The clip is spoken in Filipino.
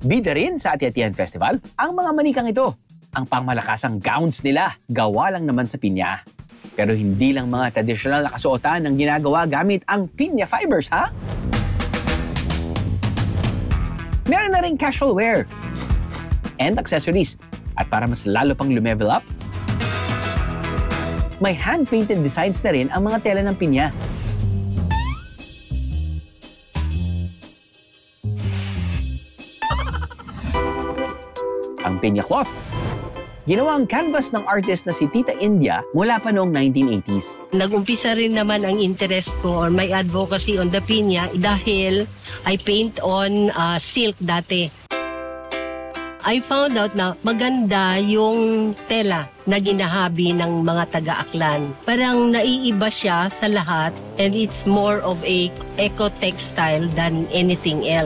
Bida rin sa Ati-Atihan Festival ang mga manikang ito. Ang pangmalakasang gowns nila, gawa lang naman sa pinya. Pero hindi lang mga tradisyonal na kasuotan ang ginagawa gamit ang pinya fibers, ha? Meron na rin casual wear and accessories. At para mas lalo pang lumevel up, may hand-painted designs na rin ang mga tela ng pinya. Ang pinya cloth, ginawang canvas ng artist na si Tita India mula pa noong 1980s. Nag-umpisa rin naman ang interest ko or my advocacy on the pinya dahil I paint on silk dati. I found out na maganda yung tela na ginahabi ng mga taga-Aklan. Parang naiiba siya sa lahat and it's more of a eco-textile than anything else.